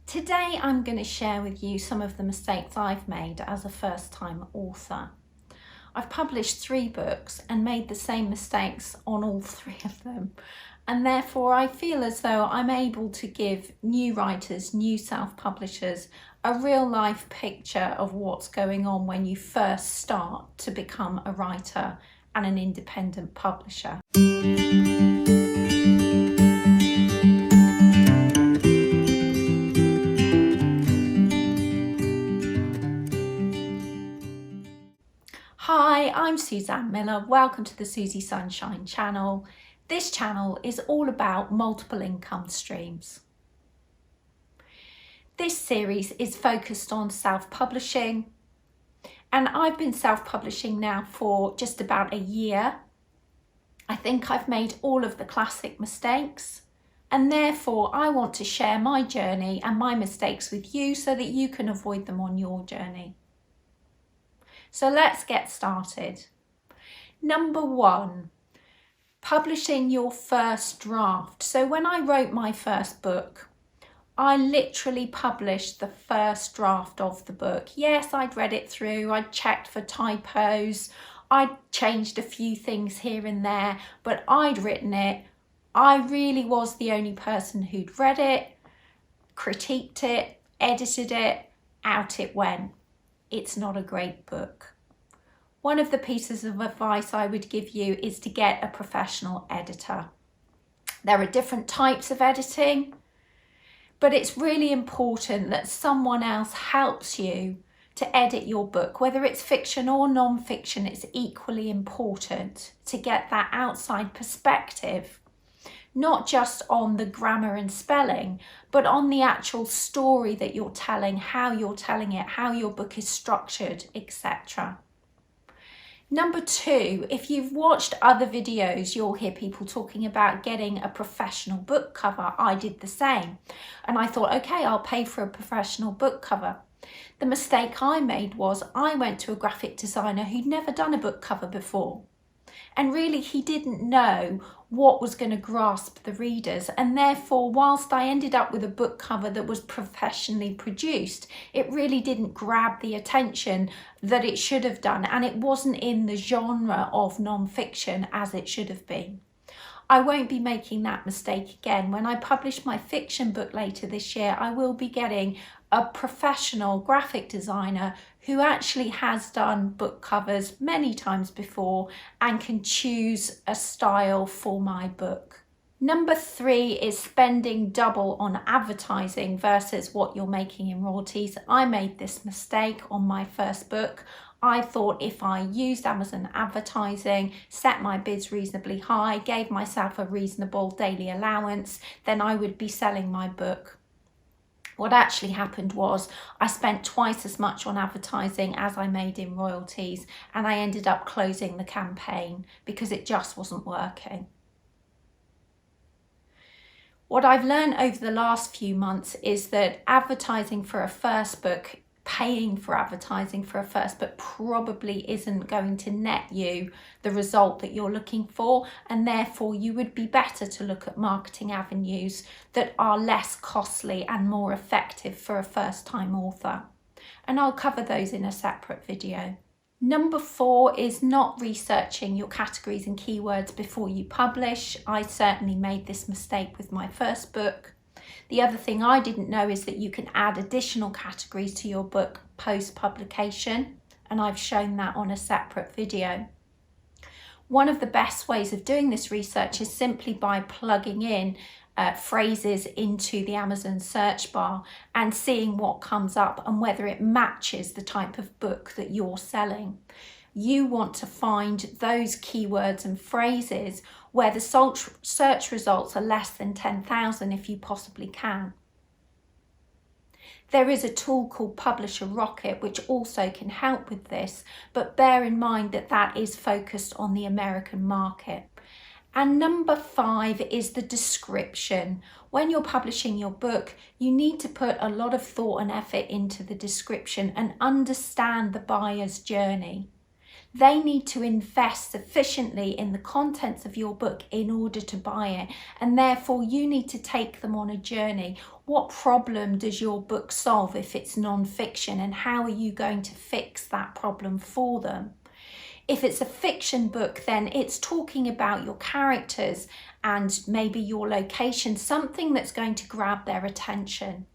Today I'm going to share with you some of the mistakes I've made as a first-time author. I've published 3 books and made the same mistakes on all 3 of them, and therefore I feel as though I'm able to give new writers, new self-publishers, a real-life picture of what's going on when you first start to become a writer and an independent publisher. Hi, I'm Suzanne Miller. Welcome to the Susie Sunshine channel. This channel is all about multiple income streams. This series is focused on self-publishing, and I've been self-publishing now for just about a year. I think I've made all of the classic mistakes, and therefore I want to share my journey and my mistakes with you so that you can avoid them on your journey. So let's get started. Number 1, publishing your first draft. So when I wrote my first book, I literally published the first draft of the book. Yes, I'd read it through, I'd checked for typos, I'd changed a few things here and there, but I'd written it. I really was the only person who'd read it, critiqued it, edited it, out it went. It's not a great book. One of the pieces of advice I would give you is to get a professional editor. There are different types of editing, but it's really important that someone else helps you to edit your book. Whether it's fiction or non-fiction, it's equally important to get that outside perspective, not just on the grammar and spelling, but on the actual story that you're telling, how you're telling it, how your book is structured, etc. Number 2, if you've watched other videos, you'll hear people talking about getting a professional book cover. I did the same. And I thought, okay, I'll pay for a professional book cover. The mistake I made was I went to a graphic designer who'd never done a book cover before. And really, he didn't know what was going to grasp the readers. And therefore, whilst I ended up with a book cover that was professionally produced, it really didn't grab the attention that it should have done. And it wasn't in the genre of non-fiction as it should have been. I won't be making that mistake again. When I publish my fiction book later this year, I will be getting a professional graphic designer who actually has done book covers many times before and can choose a style for my book. Number 3 is spending double on advertising versus what you're making in royalties. I made this mistake on my first book. I thought if I used Amazon advertising, set my bids reasonably high, gave myself a reasonable daily allowance, then I would be selling my book. What actually happened was I spent twice as much on advertising as I made in royalties, and I ended up closing the campaign because it just wasn't working. What I've learned over the last few months is that advertising for a first book, paying for advertising for a first book probably isn't going to net you the result that you're looking for, and therefore you would be better to look at marketing avenues that are less costly and more effective for a first-time author. And I'll cover those in a separate video. Number 4 is not researching your categories and keywords before you publish. I certainly made this mistake with my first book. The other thing I didn't know is that you can add additional categories to your book post-publication, and I've shown that on a separate video. One of the best ways of doing this research is simply by plugging in phrases into the Amazon search bar and seeing what comes up and whether it matches the type of book that you're selling. You want to find those keywords and phrases where the search results are less than 10,000 if you possibly can. There is a tool called Publisher Rocket which also can help with this, but bear in mind that that is focused on the American market. And number 5 is the description. When you're publishing your book, you need to put a lot of thought and effort into the description and understand the buyer's journey. They need to invest sufficiently in the contents of your book in order to buy it, and therefore you need to take them on a journey. What problem does your book solve if it's non-fiction, and how are you going to fix that problem for them? If it's a fiction book, then it's talking about your characters and maybe your location, something that's going to grab their attention.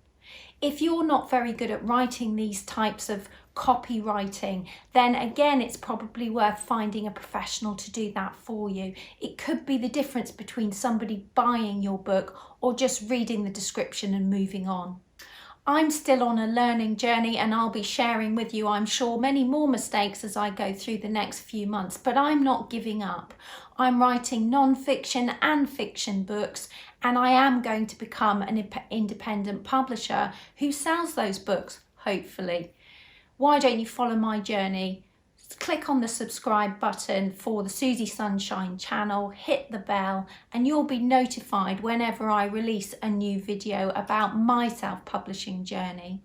If you're not very good at writing these types of copywriting, then again, it's probably worth finding a professional to do that for you. It could be the difference between somebody buying your book or just reading the description and moving on. I'm still on a learning journey, and I'll be sharing with you, I'm sure, many more mistakes as I go through the next few months, but I'm not giving up. I'm writing non-fiction and fiction books, and I am going to become an independent publisher who sells those books, hopefully. Why don't you follow my journey? Click on the subscribe button for the Susie Sunshine channel, hit the bell, and you'll be notified whenever I release a new video about my self-publishing journey.